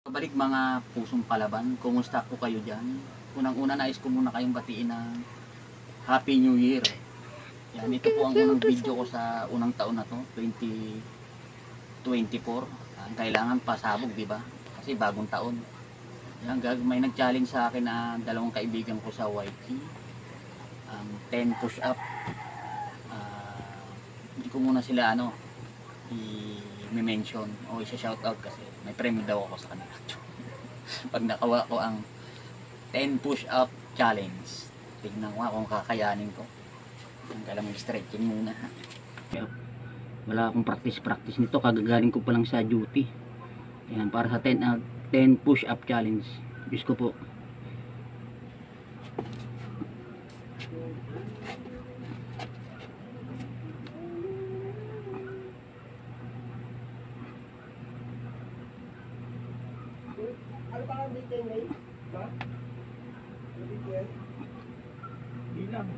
Balik mga pusong palaban, kumusta po kayo dyan? Unang-una nais ko muna kayong batiin ng Happy New Year. Yan, ito po ang unang video ko sa unang taon na to, 2024. Yan, kailangan pasabog, di ba? Kasi bagong taon. Yan, may nag-challenge sa akin na dalawang kaibigan ko sa YT. 10 push-up. Hindi ko muna sila i-mention o isa-shoutout kasi may premium daw ako sa kanila. Pag nakawa ko ang 10 push-up challenge, tignan ko kung kakayanin ko. Kailangan stretching muna. Wala akong practice nito, kagagaling ko pa lang sa duty. Yan, para sa 10 push-up challenge. Diyos ko po. Ano pa ang detail na yun? Ba? Detail? Bilang.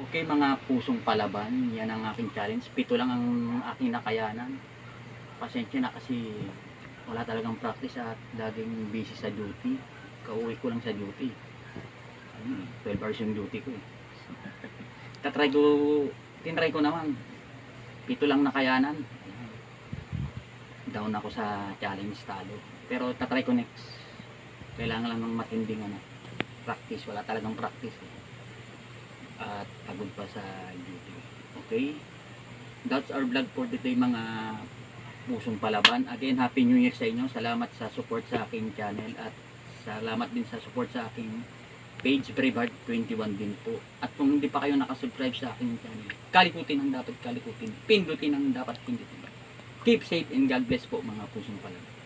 Okay mga pusong palaban, yan ang aking challenge. 7 lang ang aking nakayanan. Pasensya na kasi wala talagang practice at laging busy sa duty. Kauwi ko lang sa duty. 12 hours yung duty ko. Tinry ko naman. 7 lang nakayanan. Down ako sa challenge, talo. Pero tatry ko next. Kailangan lang ng matinding practice. Wala talagang practice. At pagod pa sa duty. Okay? That's our vlog for today mga pusong palaban. Again, Happy New Year sa inyo. Salamat sa support sa aking channel at salamat din sa support sa aking page, Braveheart21 din po. At kung hindi pa kayo nakasubscribe sa aking channel, kalikutin ang dapat kalikutin, pindutin ang dapat pindutin. Keep safe and God bless po mga pusong palaban.